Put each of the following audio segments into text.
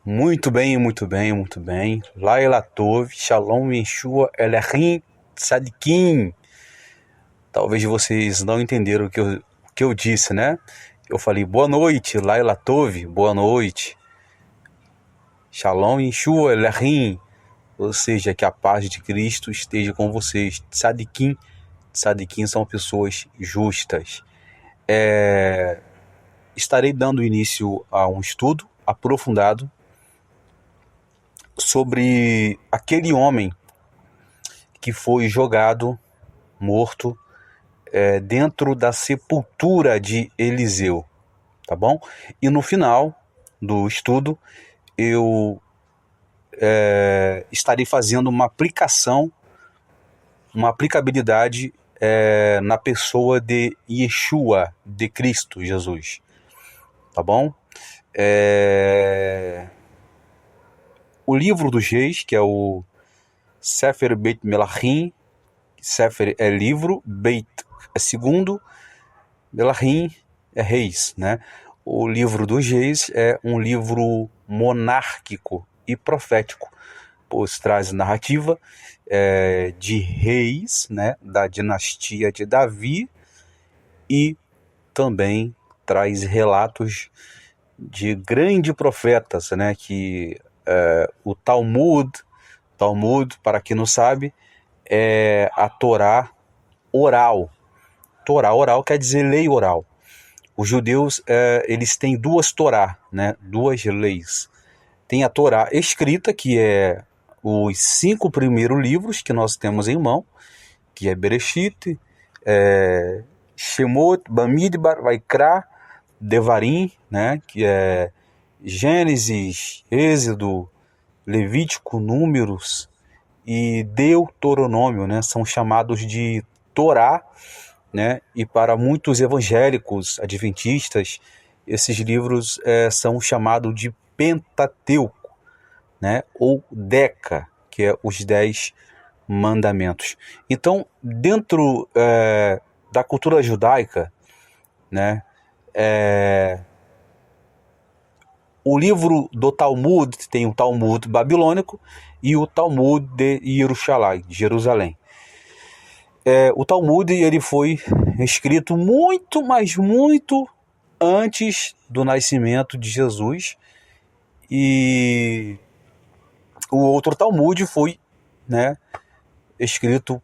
Muito bem, muito bem, muito bem. Laila Tov, Shalom Yeshua Elohim Tzadikim. Talvez vocês não entenderam o que eu disse, né? Eu falei boa noite, Laila Tov, boa noite. Shalom Yeshua Elohim, ou seja, que a paz de Cristo esteja com vocês. Tzadikim, tzadikim são pessoas justas. Estarei dando início a um estudo aprofundado sobre aquele homem que foi jogado, morto, dentro da sepultura de Eliseu, tá bom? E no final do estudo, eu estarei fazendo uma aplicabilidade na pessoa de Yeshua, de Cristo Jesus, tá bom? O livro dos reis, que é o Sefer Beit Melachim, Sefer é livro, Beit é segundo, Melachim é reis, né? O livro dos reis é um livro monárquico e profético, pois traz narrativa de reis, né, da dinastia de Davi, e também traz relatos de grandes profetas, né, que o Talmud, para quem não sabe, é a Torá oral. Torá oral quer dizer lei oral. Os judeus, eles têm duas Torá, né, duas leis. Tem a Torá escrita, que é os 5 primeiros livros que nós temos em mão, que é Bereshit, Shemot, Bamidbar, Vaikra, Devarim, né, que é Gênesis, Êxodo, Levítico, Números e Deuteronômio, né, são chamados de Torá, né, e para muitos evangélicos adventistas, esses livros são chamados de Pentateuco, né, ou Deca, que é os 10 mandamentos. Então, dentro da cultura judaica, né, o livro do Talmud tem o Talmud babilônico e o Talmud de Jerusalém. O Talmud ele foi escrito muito, mas muito antes do nascimento de Jesus, e o outro Talmud foi, né, escrito,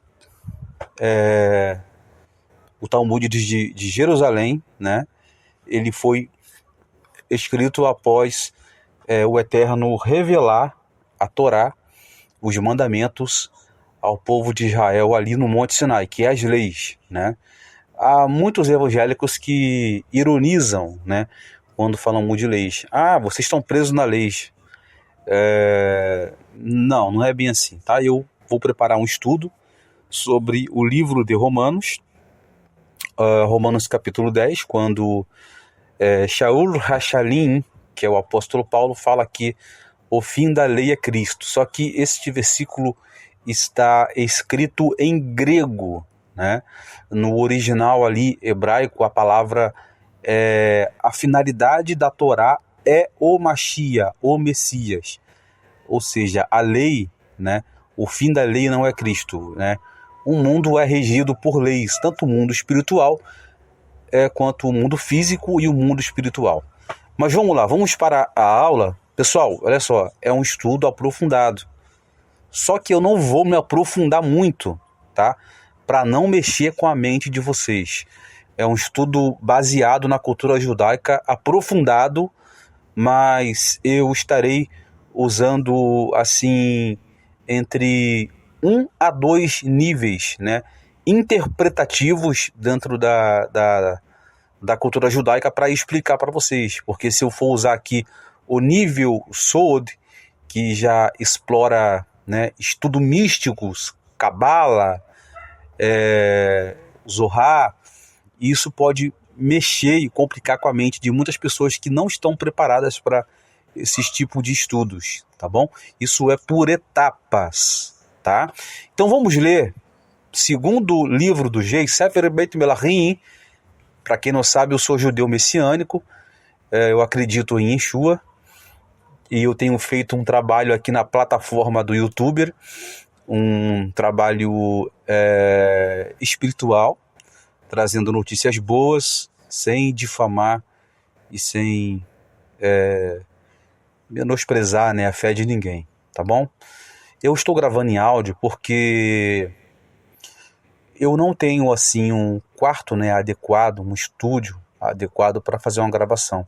o Talmud de Jerusalém, né, ele foi escrito após o Eterno revelar a Torá, os mandamentos, ao povo de Israel ali no Monte Sinai, que é as leis, né? Há muitos evangélicos que ironizam, né, quando falam de leis. Ah, vocês estão presos na lei. Não é bem assim, tá? Eu vou preparar um estudo sobre o livro de Romanos, Romanos capítulo 10, quando Shaul Hashalim, que é o apóstolo Paulo, fala que o fim da lei é Cristo. Só que este versículo está escrito em grego, né? No original ali, hebraico, a palavra, a finalidade da Torá é o Mashiach, o Messias. Ou seja, a lei, né? O fim da lei não é Cristo, né? O mundo é regido por leis, tanto o mundo espiritual quanto o mundo físico e o mundo espiritual. Mas vamos lá, vamos para a aula. Pessoal, olha só, é um estudo aprofundado. Só que eu não vou me aprofundar muito, tá? Para não mexer com a mente de vocês. É um estudo baseado na cultura judaica, aprofundado, mas eu estarei usando, assim, entre 1 a 2 níveis, né, interpretativos dentro da cultura judaica para explicar para vocês. Porque se eu for usar aqui o nível Sod, que já explora, né, estudos místicos, Cabala, Zohar, isso pode mexer e complicar com a mente de muitas pessoas que não estão preparadas para esses tipos de estudos, tá bom? Isso é por etapas, tá? Então vamos ler segundo livro do Reis, Sefer Beit Melachim. Para quem não sabe, eu sou judeu messiânico, eu acredito em Yeshua, e eu tenho feito um trabalho aqui na plataforma do YouTuber, um trabalho espiritual, trazendo notícias boas, sem difamar e sem menosprezar, né, a fé de ninguém, tá bom? Eu estou gravando em áudio porque eu não tenho assim um quarto, né, adequado, um estúdio adequado para fazer uma gravação.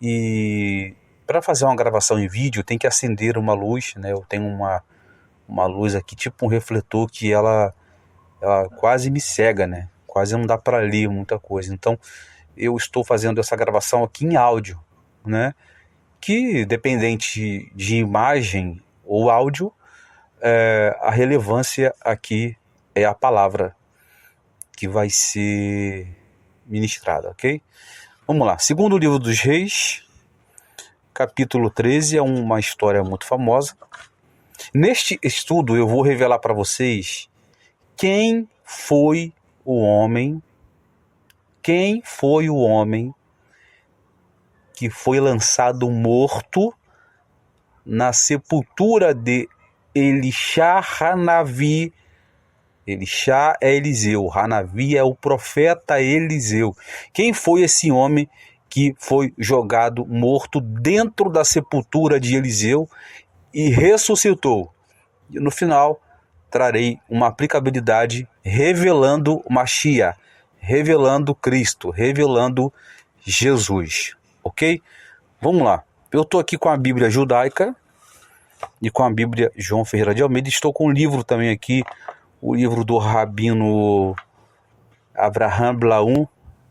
E para fazer uma gravação em vídeo tem que acender uma luz, né? Eu tenho uma luz aqui, tipo um refletor, que ela quase me cega, né? Quase não dá para ler muita coisa. Então eu estou fazendo essa gravação aqui em áudio, né? Que, dependente de imagem ou áudio, a relevância aqui é a palavra que vai ser ministrada, ok? Vamos lá. Segundo livro dos Reis, capítulo 13, é uma história muito famosa. Neste estudo eu vou revelar para vocês quem foi o homem que foi lançado morto na sepultura de Elisha Hanavi. Elisha é Eliseu, Hanavi é o profeta Eliseu. Quem foi esse homem que foi jogado morto dentro da sepultura de Eliseu e ressuscitou? E no final trarei uma aplicabilidade revelando Mashiach, revelando Cristo, revelando Jesus, ok? Vamos lá. Eu estou aqui com a Bíblia judaica e com a Bíblia João Ferreira de Almeida. Estou com um livro também aqui, o livro do Rabino Avraham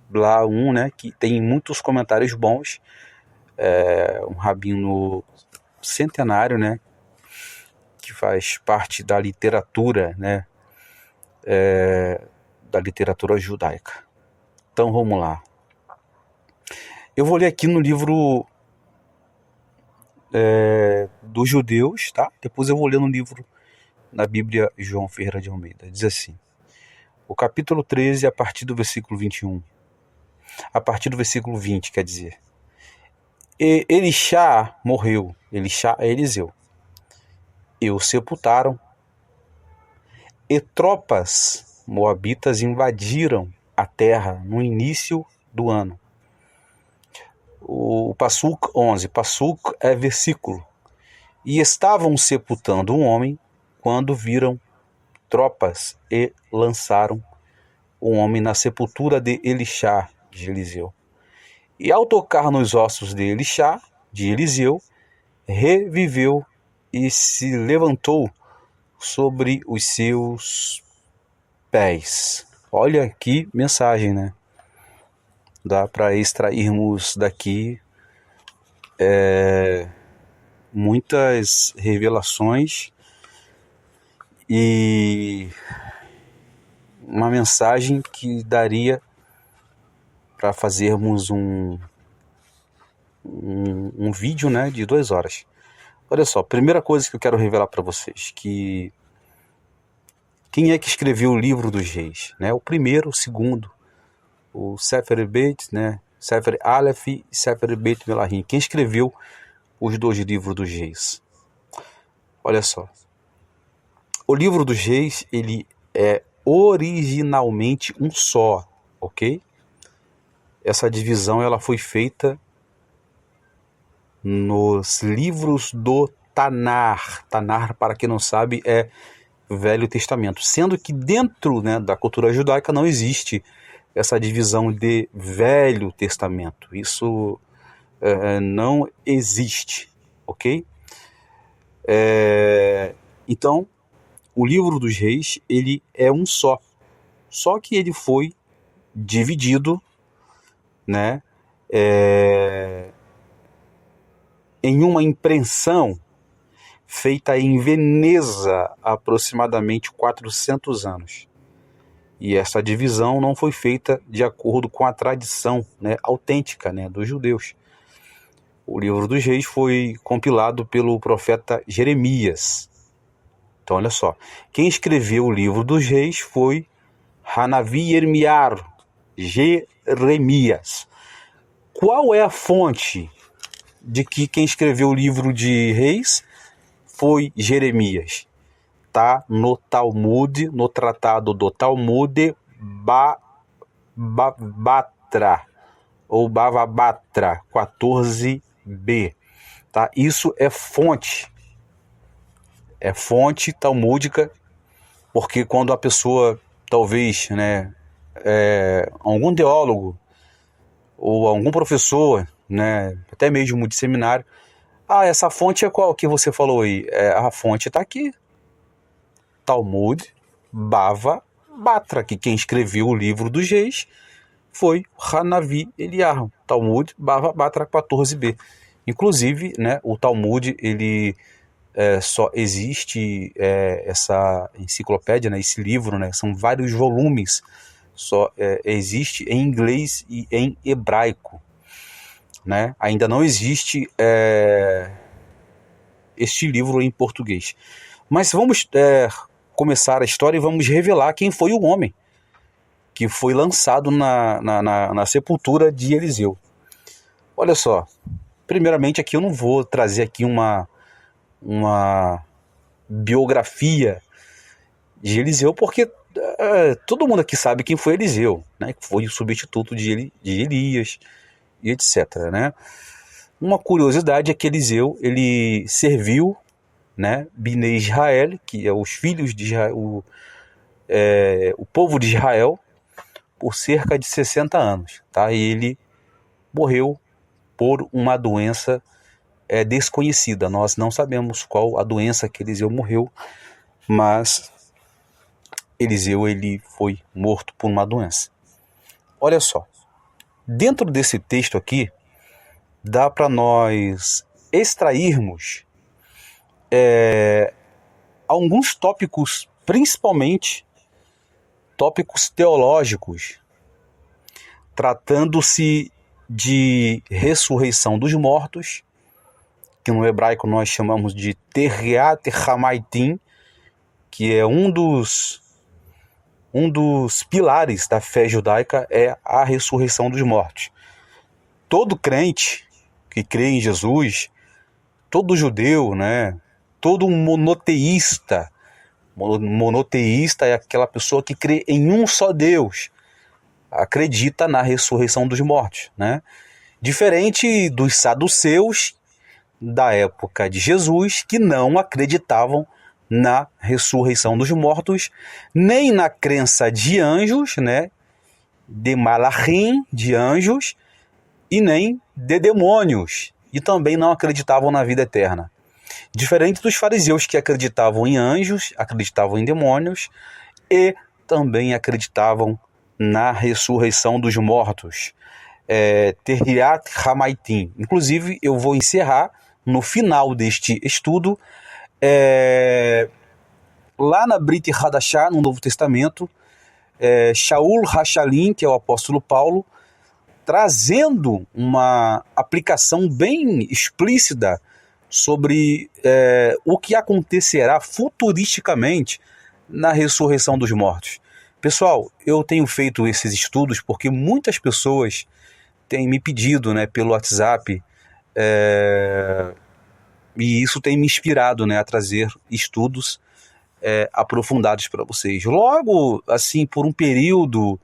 Blaum, né, que tem muitos comentários bons. Um rabino centenário, né, que faz parte da literatura, né, da literatura judaica. Então vamos lá. Eu vou ler aqui no livro dos judeus, tá? Depois eu vou ler no livro, na Bíblia João Ferreira de Almeida. Diz assim, o capítulo 13, a partir do versículo 21. A partir do versículo 20, quer dizer. E Elisha morreu. Elisha é Eliseu. E o sepultaram. E tropas moabitas invadiram a terra no início do ano. O Passuk 11. Passuk é versículo. E estavam sepultando um homem quando viram tropas e lançaram um homem na sepultura de Elisha, de Eliseu. E ao tocar nos ossos de Elisha, de Eliseu, reviveu e se levantou sobre os seus pés. Olha que mensagem, né? Dá para extrairmos daqui muitas revelações e uma mensagem que daria para fazermos um vídeo, né, de 2 horas. Olha só, primeira coisa que eu quero revelar para vocês, que quem é que escreveu o livro dos reis, né? O primeiro, o segundo, o Sefer Beit, né? Sefer Aleph e Sefer Beit Melahim. Quem escreveu os 2 livros dos reis? Olha só. O livro dos reis, ele é originalmente um só, ok? Essa divisão ela foi feita nos livros do Tanar. Tanar, para quem não sabe, é Velho Testamento. Sendo que dentro, né, da cultura judaica não existe essa divisão de Velho Testamento. Isso não existe, ok? Então, o livro dos reis, ele é um só. Só que ele foi dividido, né, em uma impressão feita em Veneza há aproximadamente 400 anos. E essa divisão não foi feita de acordo com a tradição, né, autêntica, né, dos judeus. O livro dos reis foi compilado pelo profeta Jeremias. Então, olha só. Quem escreveu o livro dos reis foi Hanavi Jeremias. Qual é a fonte de que quem escreveu o livro de Reis foi Jeremias. Tá no Talmud, no tratado do Talmud Batra, ou Bavabatra 14b. Tá? Isso é fonte talmúdica, porque quando a pessoa, talvez, né, algum teólogo ou algum professor, né, até mesmo de seminário, essa fonte é qual que você falou aí? A fonte está aqui, Talmud Bava Batra, que quem escreveu o livro dos reis foi Hanavi Eliyahu, Talmud Bava Batra 14b. Inclusive, né, o Talmud, ele só existe essa enciclopédia, né, esse livro, né, são vários volumes, só existe em inglês e em hebraico, né? Ainda não existe este livro em português. Mas vamos começar a história e vamos revelar quem foi o homem que foi lançado na sepultura de Eliseu. Olha só, primeiramente aqui eu não vou trazer aqui uma biografia de Eliseu, porque todo mundo aqui sabe quem foi Eliseu, né? Que foi o substituto de Elias e etc, né? Uma curiosidade é que Eliseu, ele serviu, né, Bnei Israel, que é os filhos de Israel, o povo de Israel, por cerca de 60 anos, tá? E ele morreu por uma doença desconhecida. Nós não sabemos qual a doença que Eliseu morreu, mas Eliseu, ele foi morto por uma doença. Olha só, dentro desse texto aqui, dá para nós extrairmos alguns tópicos, principalmente tópicos teológicos, tratando-se de ressurreição dos mortos, que no hebraico nós chamamos de Terriat Hamaitim, que é um dos pilares da fé judaica, é a ressurreição dos mortos. Todo crente que crê em Jesus, todo judeu, né, todo monoteísta é aquela pessoa que crê em um só Deus, acredita na ressurreição dos mortos, né? Diferente dos saduceus da época de Jesus, que não acreditavam na ressurreição dos mortos, nem na crença de anjos, né, de malachim, de anjos, e nem de demônios, e também não acreditavam na vida eterna. Diferente dos fariseus, que acreditavam em anjos, acreditavam em demônios e também acreditavam na ressurreição dos mortos. Terriat Hamaitim. Inclusive, eu vou encerrar no final deste estudo, lá na Brit Hadashah, no Novo Testamento, Shaul Hashalim, que é o apóstolo Paulo, trazendo uma aplicação bem explícita sobre o que acontecerá futuristicamente na ressurreição dos mortos. Pessoal, eu tenho feito esses estudos porque muitas pessoas têm me pedido, né, pelo WhatsApp, e isso tem me inspirado, né, a trazer estudos aprofundados para vocês. Logo, assim, por um período,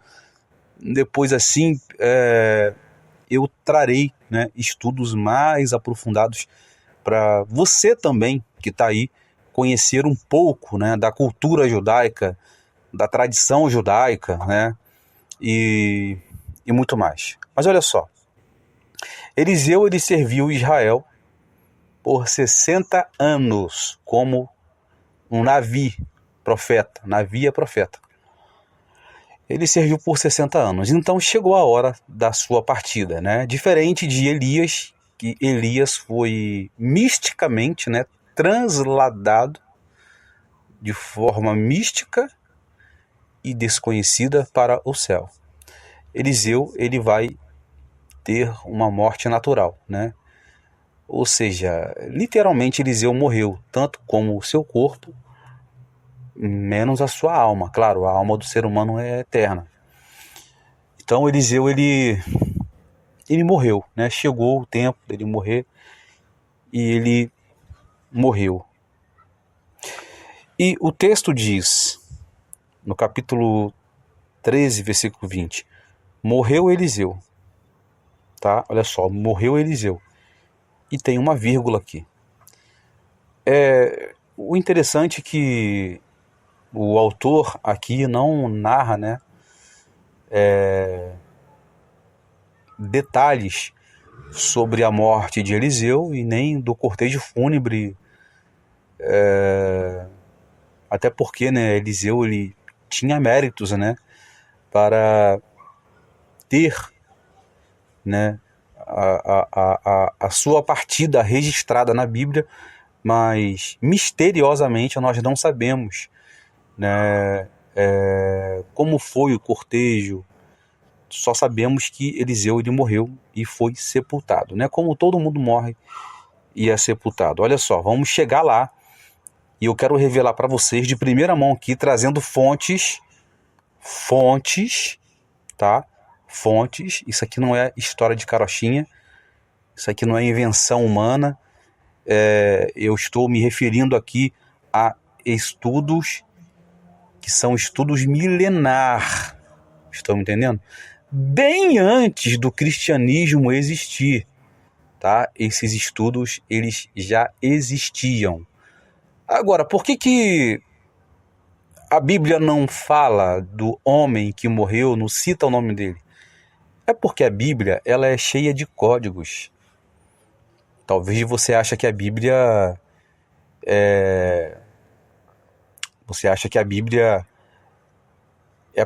depois assim, eu trarei, né, estudos mais aprofundados para você também, que está aí, conhecer um pouco, né, da cultura judaica, da tradição judaica, né, e muito mais. Mas olha só, Eliseu, ele serviu Israel por 60 anos como um Navi, profeta. Navi é profeta. Ele serviu por 60 anos. Então chegou a hora da sua partida, né? Diferente de Elias, que Elias foi misticamente, né, transladado de forma mística e desconhecida para o céu. Eliseu, ele vai ter uma morte natural, né? Ou seja, literalmente Eliseu morreu, tanto como o seu corpo, menos a sua alma. Claro, a alma do ser humano é eterna. Então Eliseu, ele ele morreu, né? Chegou o tempo dele morrer e ele morreu. E o texto diz, no capítulo 13, versículo 20, morreu Eliseu, tá? Olha só, morreu Eliseu. E tem uma vírgula aqui. O interessante é que o autor aqui não narra, né, detalhes sobre a morte de Eliseu e nem do cortejo fúnebre, até porque, né, Eliseu ele tinha méritos, né, para ter, né, a sua partida registrada na Bíblia, mas misteriosamente nós não sabemos, né, como foi o cortejo. Só sabemos que Eliseu ele morreu e foi sepultado, né? Como todo mundo morre e é sepultado. Olha só, vamos chegar lá e eu quero revelar para vocês de primeira mão aqui, trazendo fontes, tá? Fontes. Isso aqui não é história de carochinha, isso aqui não é invenção humana. Eu estou me referindo aqui a estudos que são estudos milenar. Estão me entendendo? Bem antes do cristianismo existir, tá? Esses estudos, eles já existiam. Agora, por que a Bíblia não fala do homem que morreu, não cita o nome dele? É porque a Bíblia, ela é cheia de códigos. Talvez você ache que a Bíblia é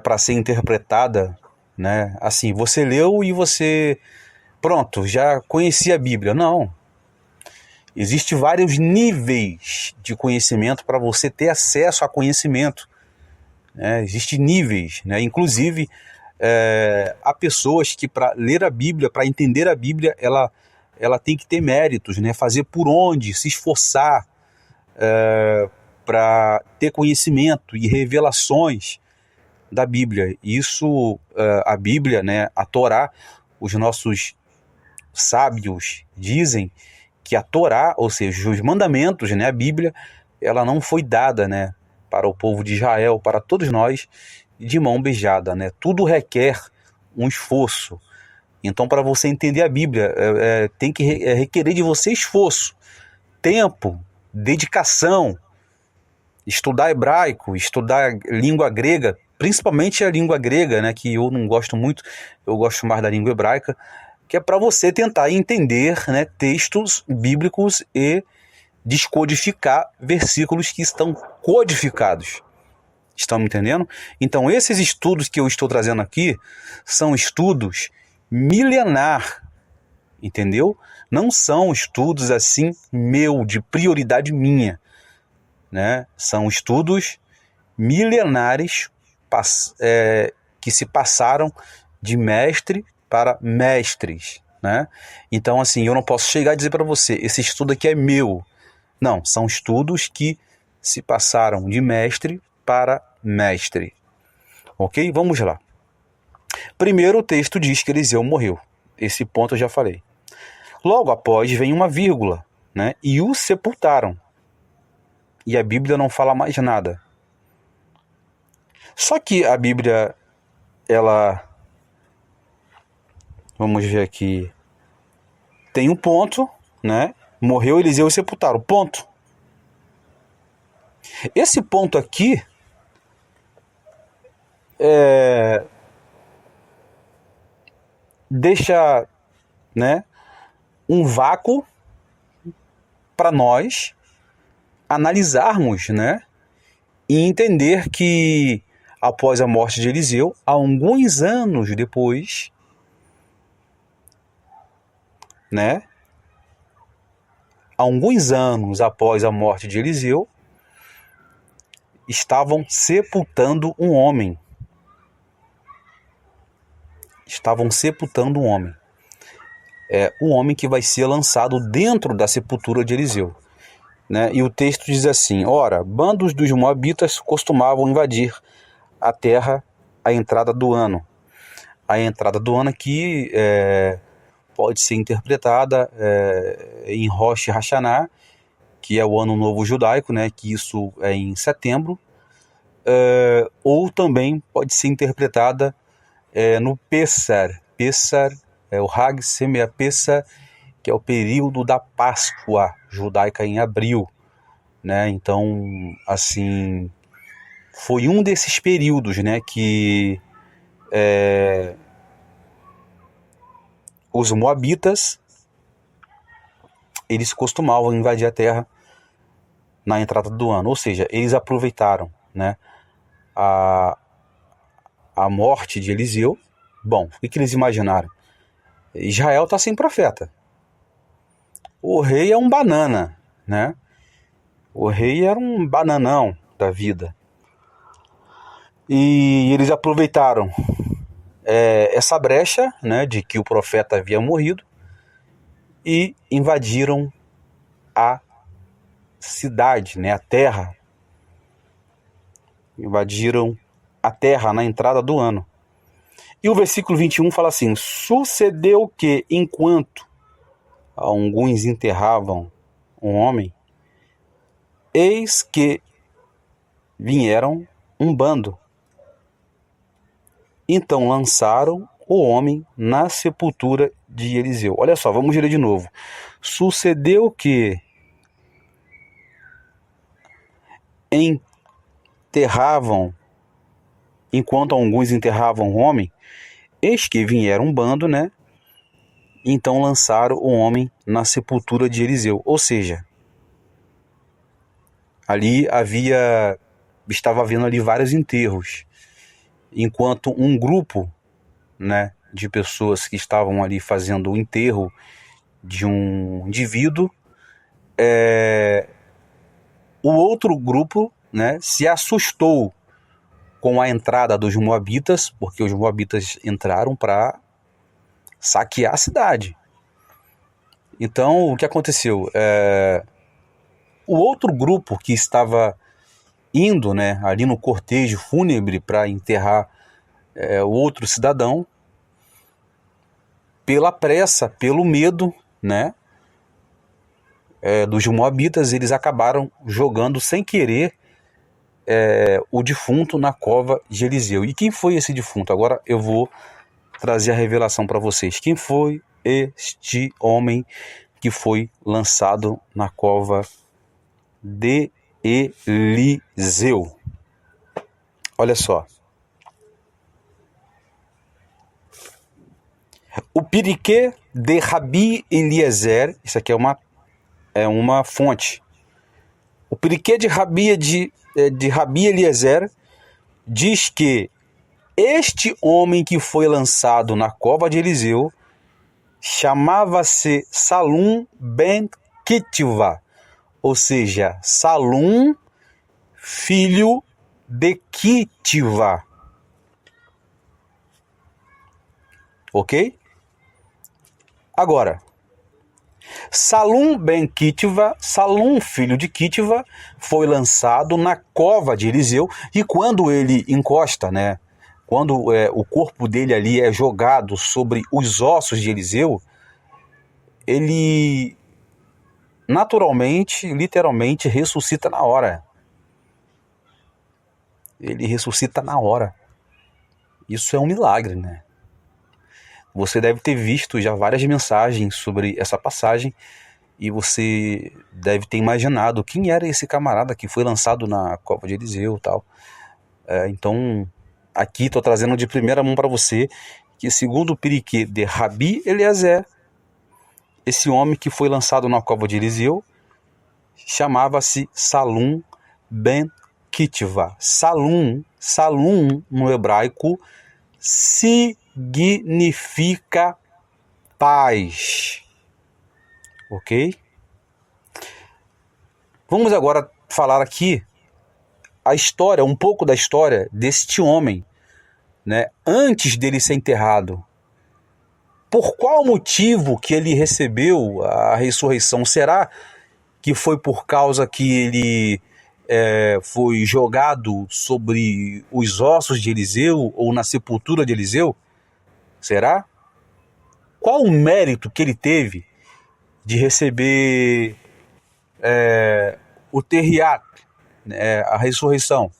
para ser interpretada, né? Assim, você leu e você, pronto, já conhecia a Bíblia. Não. Existem vários níveis de conhecimento para você ter acesso a conhecimento, né? Existem níveis, né? Inclusive, há pessoas que para ler a Bíblia, para entender a Bíblia, ela tem que ter méritos, né? Fazer por onde, se esforçar para ter conhecimento e revelações da Bíblia. Isso, a Bíblia, né, a Torá, os nossos sábios dizem que a Torá, ou seja, os mandamentos, né, a Bíblia, ela não foi dada, né, para o povo de Israel, para todos nós, de mão beijada, né? Tudo requer um esforço. Então, para você entender a Bíblia, tem que requerer de você esforço, tempo, dedicação, estudar hebraico, estudar língua grega, principalmente a língua grega, né, que eu não gosto muito, eu gosto mais da língua hebraica, que é para você tentar entender, né, textos bíblicos e descodificar versículos que estão codificados. Estão me entendendo? Então, esses estudos que eu estou trazendo aqui são estudos milenar, entendeu? Não são estudos assim de prioridade minha, né? São estudos milenares que se passaram de mestre para mestres, né? Então, assim, eu não posso chegar e dizer para você, esse estudo aqui é meu. Não, são estudos que se passaram de mestre para mestre. Ok? Vamos lá. Primeiro, o texto diz que Eliseu morreu. Esse ponto eu já falei. Logo após vem uma vírgula, né? E o sepultaram. E a Bíblia não fala mais nada. Só que a Bíblia, vamos ver aqui, tem um ponto, né? Morreu Eliseu e sepultaram. Ponto. Esse ponto aqui deixa, né, um vácuo para nós analisarmos, né, e entender que após a morte de Eliseu, alguns anos depois, né, alguns anos após a morte de Eliseu, estavam sepultando um homem. Estavam sepultando um homem. Um homem que vai ser lançado dentro da sepultura de Eliseu, né? E o texto diz assim: ora, bandos dos moabitas costumavam invadir a terra à entrada do ano. A entrada do ano aqui pode ser interpretada em Rosh Hashanah, que é o Ano Novo Judaico, né, que isso é em setembro, ou também pode ser interpretada no Pessar. Pessar é o Hag Semea Pessar, que é o período da Páscoa judaica em abril, né? Então, assim, foi um desses períodos, né, que os moabitas, eles costumavam invadir a terra na entrada do ano, ou seja, eles aproveitaram, né, a morte de Eliseu. Bom, o que eles imaginaram? Israel está sem profeta. O rei é um banana, né? O rei era um bananão da vida. E eles aproveitaram essa brecha, né, de que o profeta havia morrido, e invadiram a cidade, né, a terra. Invadiram a terra na entrada do ano. E o versículo 21 fala assim: sucedeu que, enquanto alguns enterravam um homem, eis que vieram um bando. Então lançaram o homem na sepultura de Eliseu. Olha só, vamos ler de novo. Sucedeu que enquanto alguns enterravam o homem, eis que vieram um bando, né? Então lançaram o homem na sepultura de Eliseu. Ou seja, ali estava havendo ali vários enterros, enquanto um grupo, né, de pessoas que estavam ali fazendo o enterro de um indivíduo, o outro grupo, né, se assustou com a entrada dos moabitas, porque os moabitas entraram para saquear a cidade. Então, o que aconteceu? O outro grupo que estava indo, né, ali no cortejo fúnebre para enterrar o outro cidadão, pela pressa, pelo medo, né, dos moabitas, eles acabaram jogando sem querer o defunto na cova de Eliseu. E quem foi esse defunto? Agora eu vou trazer a revelação para vocês. Quem foi este homem que foi lançado na cova de Eliseu? Olha só. O Piriquê de Rabi Eliezer, isso aqui é uma fonte. O Piriquê de Rabi Eliezer diz que este homem que foi lançado na cova de Eliseu chamava-se Salum ben Kitiva, ou seja, Salum, filho de Kitiva. Ok? Agora, Salum ben Kitiva, Salum, filho de Kitiva, foi lançado na cova de Eliseu, e quando ele encosta, né, quando o corpo dele ali é jogado sobre os ossos de Eliseu, ele naturalmente, literalmente, ressuscita na hora. Ele ressuscita na hora. Isso é um milagre, né? Você deve ter visto já várias mensagens sobre essa passagem e você deve ter imaginado quem era esse camarada que foi lançado na cova de Eliseu e tal. Então, aqui estou trazendo de primeira mão para você que, segundo o Piriquê de Rabi Eliezer, esse homem que foi lançado na cova de Eliseu chamava-se Salum ben Kitiva. Salum no hebraico significa paz. Ok? Vamos agora falar aqui a história, um pouco da história deste homem, né, antes dele ser enterrado. Por qual motivo que ele recebeu a ressurreição? Será que foi por causa que ele foi jogado sobre os ossos de Eliseu ou na sepultura de Eliseu? Será? Qual o mérito que ele teve de receber o Terriat, a ressurreição?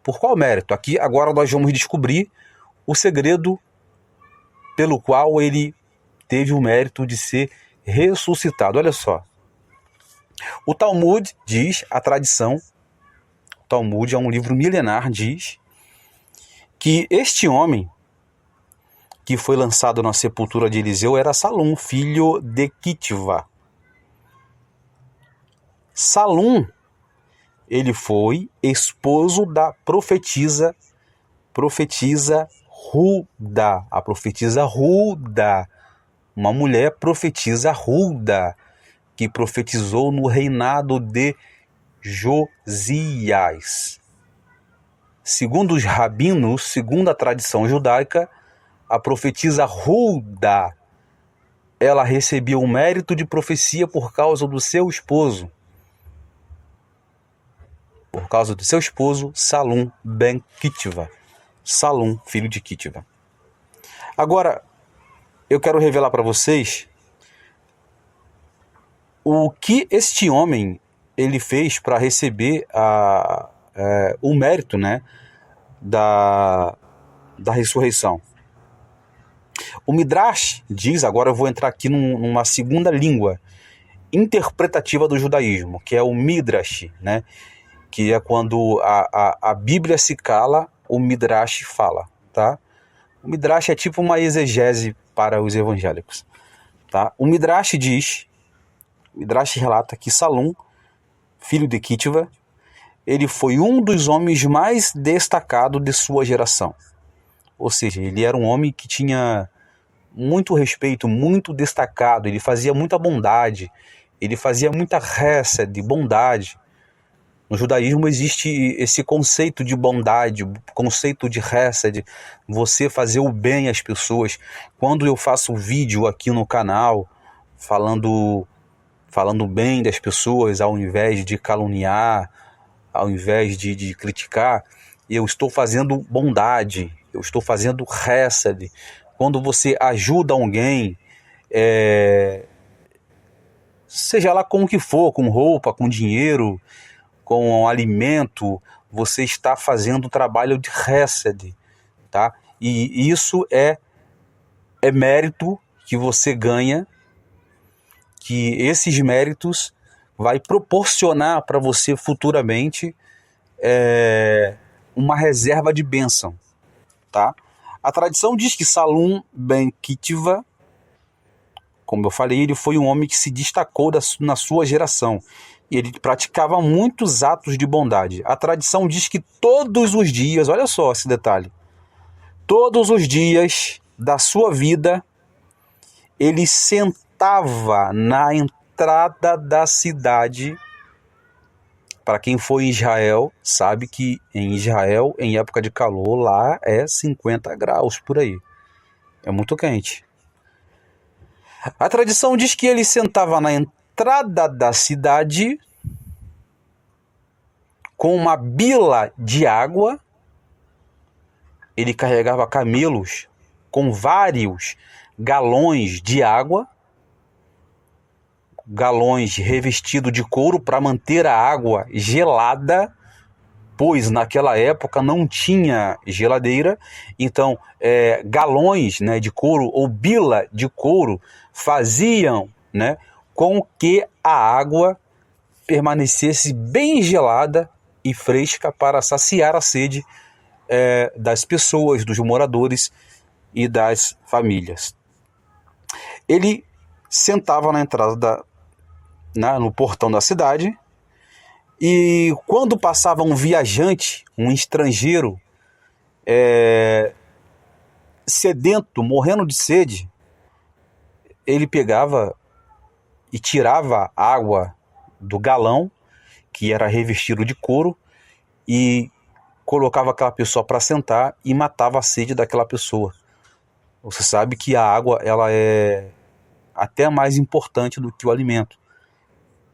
Por qual mérito? Aqui agora nós vamos descobrir o segredo pelo qual ele teve o mérito de ser ressuscitado. Olha só. O Talmud diz, a tradição, o Talmud é um livro milenar, diz que este homem que foi lançado na sepultura de Eliseu era Salum, filho de Kitva. Salum, ele foi esposo da profetisa Hulda, a profetisa Hulda, uma mulher profetisa Hulda, que profetizou no reinado de Josias. Segundo os rabinos, segundo a tradição judaica, a profetisa Hulda, ela recebia o mérito de profecia por causa do seu esposo. Por causa do seu esposo, Salum ben Kitva. Salum, filho de Kitva. Agora, eu quero revelar para vocês o que este homem ele fez para receber o mérito, né, da ressurreição. O Midrash diz, agora eu vou entrar aqui numa segunda língua interpretativa do judaísmo, que é o Midrash, né, que é quando a Bíblia se cala, o Midrash fala, tá? O Midrash é tipo uma exegese para os evangélicos, tá? O Midrash relata que Salum, filho de Kitva, ele foi um dos homens mais destacados de sua geração. Ou seja, ele era um homem que tinha muito respeito, muito destacado, ele fazia muita bondade, ele fazia muita hesed, bondade. No judaísmo existe esse conceito de bondade, conceito de hesed, você fazer o bem às pessoas. Quando eu faço vídeo aqui no canal falando bem das pessoas, ao invés de caluniar, ao invés de criticar, eu estou fazendo bondade, eu estou fazendo hesed. Quando você ajuda alguém, seja lá com o que for, com roupa, com dinheiro, com alimento, você está fazendo o trabalho de hesed, tá? E isso é mérito que você ganha, que esses méritos vai proporcionar para você futuramente uma reserva de bênção, tá? A tradição diz que Salum ben Kitva, como eu falei, ele foi um homem que se destacou na sua geração. E ele praticava muitos atos de bondade. A tradição diz que todos os dias, olha só esse detalhe, todos os dias da sua vida, ele sentava na entrada da cidade. Para quem foi em Israel, sabe que em Israel, em época de calor, lá é 50 graus por aí. É muito quente. A tradição diz que ele sentava na entrada da cidade com uma bila de água. Ele carregava camelos com vários galões de água, galões revestidos de couro para manter a água gelada, pois naquela época não tinha geladeira. Então galões, né, de couro ou bila de couro faziam, né, com que a água permanecesse bem gelada e fresca para saciar a sede das pessoas, dos moradores e das famílias. Ele sentava na entrada no portão da cidade, e quando passava um viajante, um estrangeiro sedento, morrendo de sede, ele pegava e tirava água do galão, que era revestido de couro, e colocava aquela pessoa para sentar e matava a sede daquela pessoa. Você sabe que a água ela é até mais importante do que o alimento,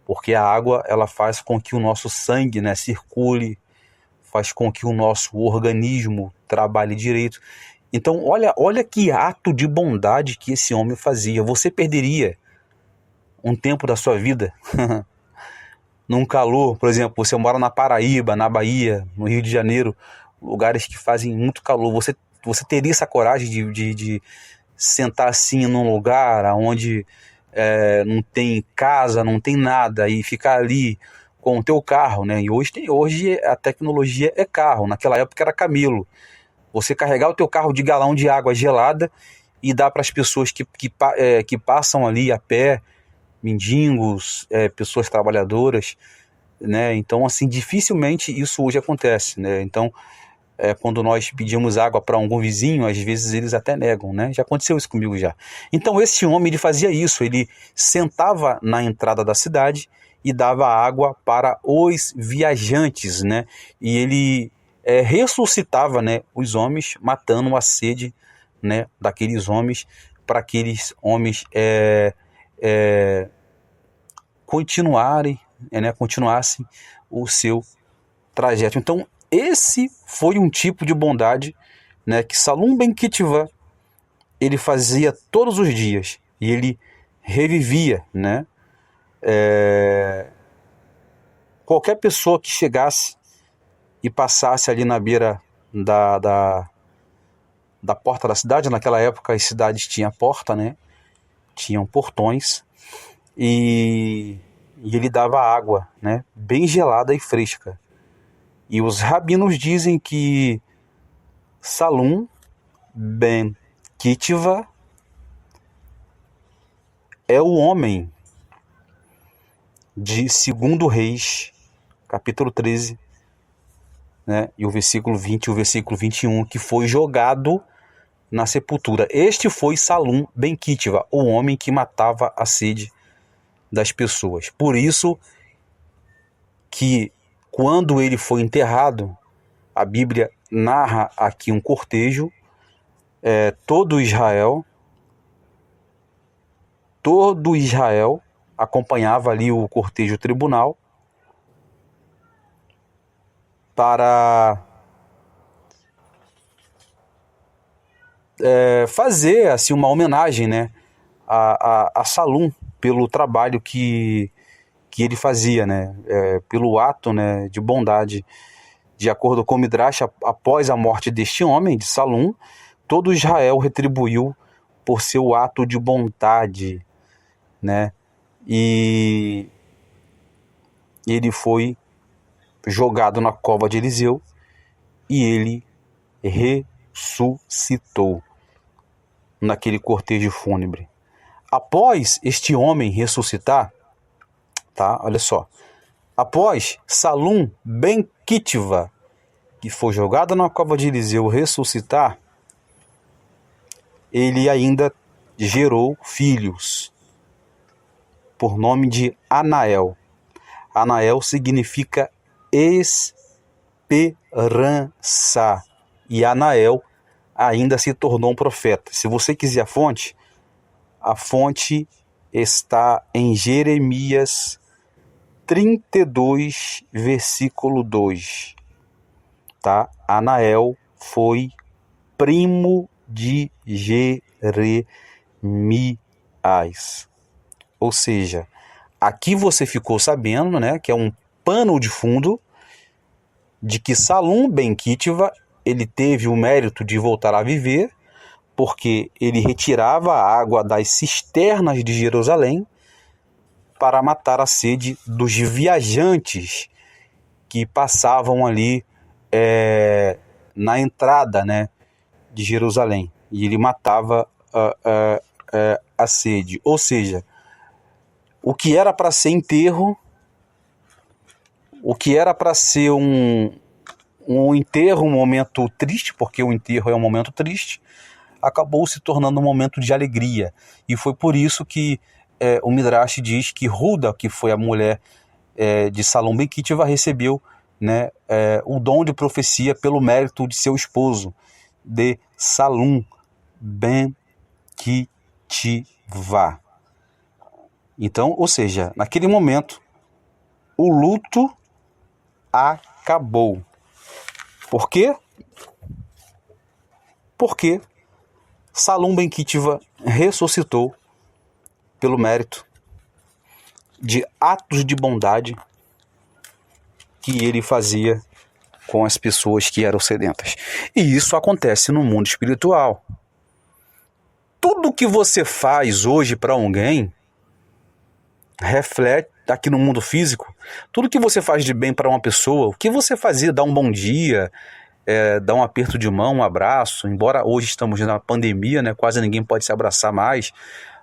porque a água ela faz com que o nosso sangue, né, circule, faz com que o nosso organismo trabalhe direito. Então, olha que ato de bondade que esse homem fazia. Você perderia um tempo da sua vida num calor, por exemplo, você mora na Paraíba, na Bahia, no Rio de Janeiro, lugares que fazem muito calor. Você teria essa coragem de sentar assim num lugar onde não tem casa, não tem nada, e ficar ali com o teu carro, né? E hoje a tecnologia é carro, naquela época era camelo. Você carregar o teu carro de galão de água gelada e dar para as pessoas que passam ali a pé, mendigos, pessoas trabalhadoras, né? Então, assim, dificilmente isso hoje acontece, né? Então, quando nós pedimos água para algum vizinho, às vezes eles até negam, né? Já aconteceu isso comigo já. Então, esse homem, ele fazia isso, ele sentava na entrada da cidade e dava água para os viajantes, né? E ele ressuscitava, né, os homens, matando a sede, né, daqueles homens, para aqueles homens continuassem o seu trajeto. Então, esse foi um tipo de bondade, né, que Salum ben Kitivá ele fazia todos os dias, e ele revivia, né? Qualquer pessoa que chegasse e passasse ali na beira da porta da cidade. Naquela época as cidades tinham porta, né? Tinham portões, e ele dava água, né? Bem gelada e fresca. E os rabinos dizem que Salum ben Kitivá é o homem de 2 Reis, capítulo 13, né? E o versículo 20 e o versículo 21, que foi jogado na sepultura. Este foi Salum ben Kitivá, o homem que matava a sede das pessoas. Por isso que quando ele foi enterrado, a Bíblia narra aqui um cortejo, todo Israel acompanhava ali o cortejo tribunal para fazer assim uma homenagem, né, a Salum pelo trabalho que ele fazia, né, pelo ato, né, de bondade. De acordo com o Midrash, após a morte deste homem, de Salum, todo Israel retribuiu por seu ato de bondade, né? E ele foi jogado na cova de Eliseu e ele ressuscitou naquele cortejo fúnebre. Após este homem ressuscitar, tá? Olha só. Após Salum ben Kitivá, que foi jogado na cova de Eliseu, ressuscitar, ele ainda gerou filhos, por nome de Anael. Anael significa esperança. E Anael ainda se tornou um profeta. Se você quiser a fonte está em Jeremias 32, versículo 2. Tá? Anael foi primo de Jeremias. Ou seja, aqui você ficou sabendo, né, que é um pano de fundo de que Salum ben Kitivá ele teve o mérito de voltar a viver, porque ele retirava a água das cisternas de Jerusalém para matar a sede dos viajantes que passavam ali na entrada, né, de Jerusalém. E ele matava a sede. Ou seja, o que era para ser enterro, o que era para ser um enterro, um momento triste, porque o enterro é um momento triste, acabou se tornando um momento de alegria. E foi por isso que o Midrash diz que Ruda, que foi a mulher de Salum ben Kitivá, recebeu, né, o dom de profecia pelo mérito de seu esposo, de Salum ben Kitivá. Então, ou seja, naquele momento, o luto acabou. Por quê? Porque Salum ben Kitiva ressuscitou pelo mérito de atos de bondade que ele fazia com as pessoas que eram sedentas. E isso acontece no mundo espiritual. Tudo que você faz hoje para alguém reflete aqui no mundo físico. Tudo que você faz de bem para uma pessoa, o que você fazia, dar um bom dia, dar um aperto de mão, um abraço, embora hoje estamos na pandemia, né, quase ninguém pode se abraçar mais,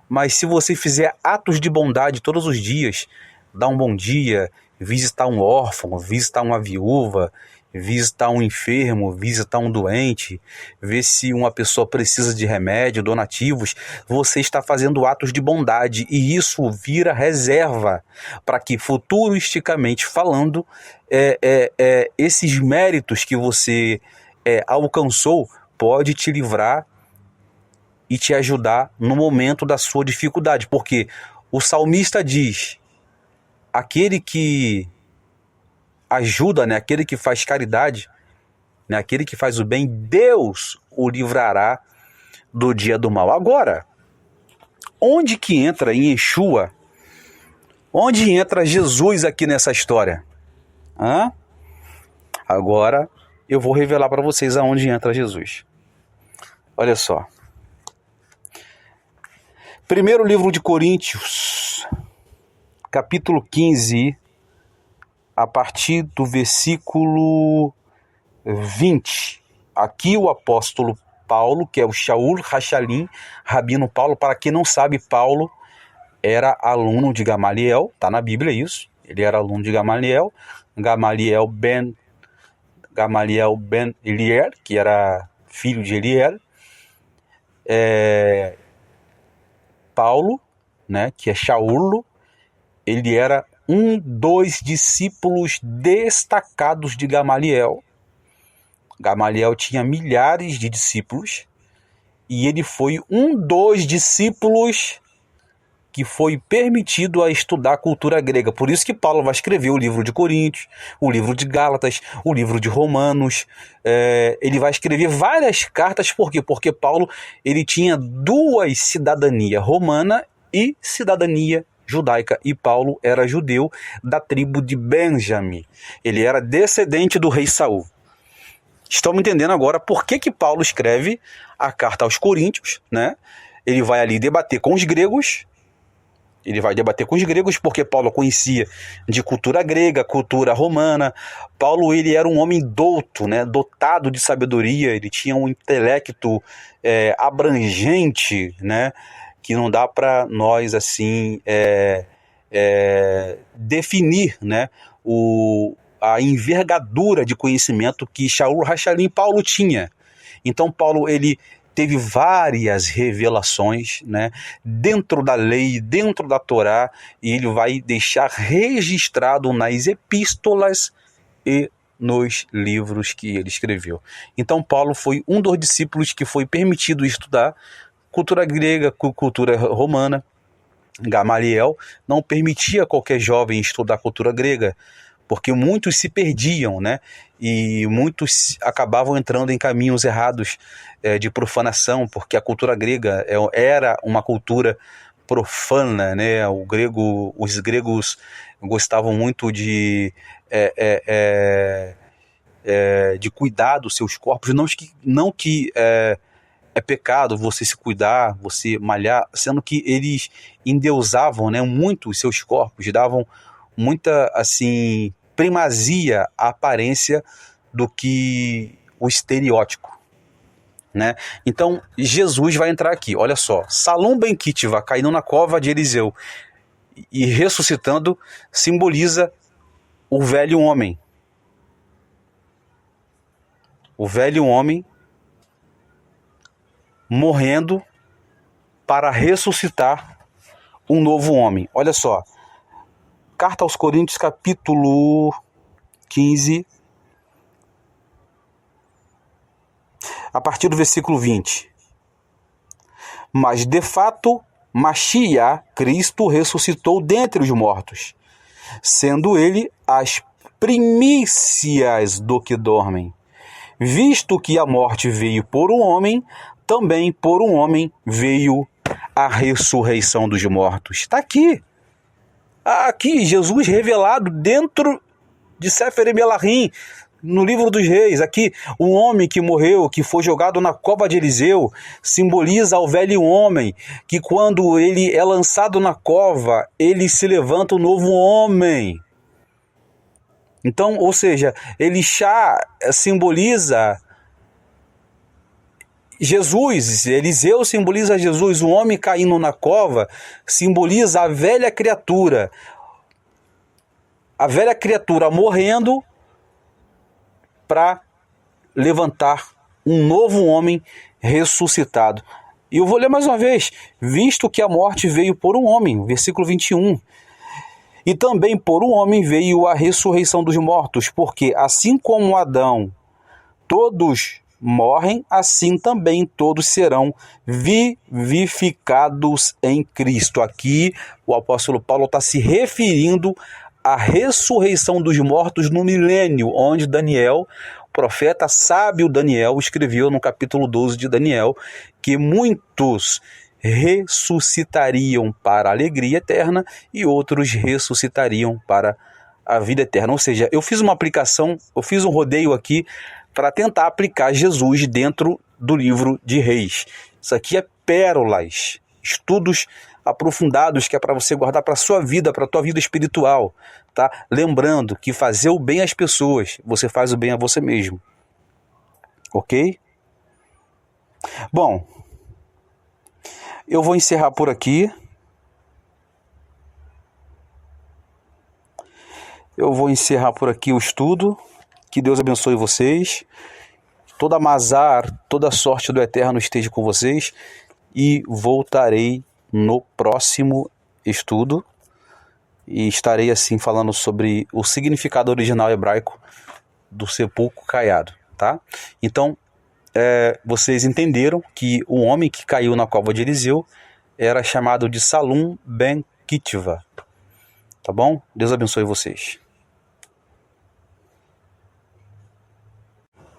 mas se você fizer atos de bondade todos os dias, dar um bom dia, visitar um órfão, visitar uma viúva, visitar um enfermo, visitar um doente, ver se uma pessoa precisa de remédio, donativos, você está fazendo atos de bondade e isso vira reserva para que futuristicamente falando, esses méritos que você alcançou pode te livrar e te ajudar no momento da sua dificuldade, porque o salmista diz, aquele que ajuda, né, aquele que faz caridade, né, aquele que faz o bem, Deus o livrará do dia do mal. Agora, onde que entra em Yeshua? Onde entra Jesus aqui nessa história? Agora eu vou revelar para vocês aonde entra Jesus. Olha só. Primeiro livro de Coríntios, capítulo 15, a partir do versículo 20. Aqui o apóstolo Paulo, que é o Shaul Hashalim, Rabino Paulo, para quem não sabe, Paulo era aluno de Gamaliel, está na Bíblia isso, ele era aluno de Gamaliel, Gamaliel ben Eliel, que era filho de Eliel, Paulo, né, que é Shaul, ele era dos discípulos destacados de Gamaliel. Gamaliel tinha milhares de discípulos e ele foi dos discípulos que foi permitido a estudar a cultura grega. Por isso que Paulo vai escrever o livro de Coríntios, o livro de Gálatas, o livro de Romanos. Ele vai escrever várias cartas. Por quê? Porque Paulo ele tinha duas cidadanias, romana e cidadania judaica, e Paulo era judeu da tribo de Benjamim. Ele era descendente do rei Saul. Estão me entendendo agora por que Paulo escreve a carta aos Coríntios, né? Ele vai ali debater com os gregos. Ele vai debater com os gregos porque Paulo conhecia de cultura grega, cultura romana. Paulo ele era um homem douto, né? Dotado de sabedoria. Ele tinha um intelecto abrangente, né? Que não dá para nós assim definir, né, a envergadura de conhecimento que Shaul Hashalim Paulo tinha. Então Paulo ele teve várias revelações, né, dentro da lei, dentro da Torá, e ele vai deixar registrado nas epístolas e nos livros que ele escreveu. Então Paulo foi um dos discípulos que foi permitido estudar cultura grega, cultura romana. Gamaliel não permitia qualquer jovem estudar cultura grega, porque muitos se perdiam, né? E muitos acabavam entrando em caminhos errados de profanação, porque a cultura grega era uma cultura profana, né? Os gregos gostavam muito de cuidar dos seus corpos, não que é pecado você se cuidar, você malhar, sendo que eles endeusavam, né, muito os seus corpos, davam muita assim primazia à aparência do que o estereótipo, né? Então Jesus vai entrar aqui, olha só, Salum ben Kitiva caindo na cova de Eliseu e ressuscitando simboliza o velho homem. O velho homem morrendo para ressuscitar um novo homem. Olha só, Carta aos Coríntios, capítulo 15, a partir do versículo 20. Mas de fato, Mashiach, Cristo, ressuscitou dentre os mortos, sendo ele as primícias do que dormem. visto que a morte veio por um homem, também por um homem veio a ressurreição dos mortos. Está aqui. Aqui, Jesus revelado dentro de Sefer Melahim, no livro dos reis. Aqui, um homem que morreu, que foi jogado na cova de Eliseu, simboliza o velho homem, que quando ele é lançado na cova, ele se levanta um novo homem. Então, ou seja, Elixá simboliza Jesus, Eliseu simboliza Jesus, o homem caindo na cova simboliza a velha criatura morrendo para levantar um novo homem ressuscitado. E eu vou ler mais uma vez, visto que a morte veio por um homem, versículo 21, e também por um homem veio a ressurreição dos mortos, porque assim como Adão todos morrem, assim também todos serão vivificados em Cristo. Aqui o apóstolo Paulo está se referindo à ressurreição dos mortos no milênio, onde Daniel, o profeta sábio Daniel, escreveu no capítulo 12 de Daniel, que muitos ressuscitariam para a alegria eterna e outros ressuscitariam para a vida eterna. Ou seja, eu fiz uma aplicação, eu fiz um rodeio aqui para tentar aplicar Jesus dentro do livro de Reis. Isso aqui é pérolas, estudos aprofundados que é para você guardar para a sua vida, para a tua vida espiritual, tá? Lembrando que fazer o bem às pessoas, você faz o bem a você mesmo. Ok? Bom, eu vou encerrar por aqui. Eu vou encerrar por aqui o estudo. Que Deus abençoe vocês. Toda mazar, toda sorte do Eterno esteja com vocês. E voltarei no próximo estudo. E estarei assim falando sobre o significado original hebraico do sepulcro caiado, tá? Então, vocês entenderam que o homem que caiu na cova de Eliseu era chamado de Salum ben Kitiva. Tá bom? Deus abençoe vocês.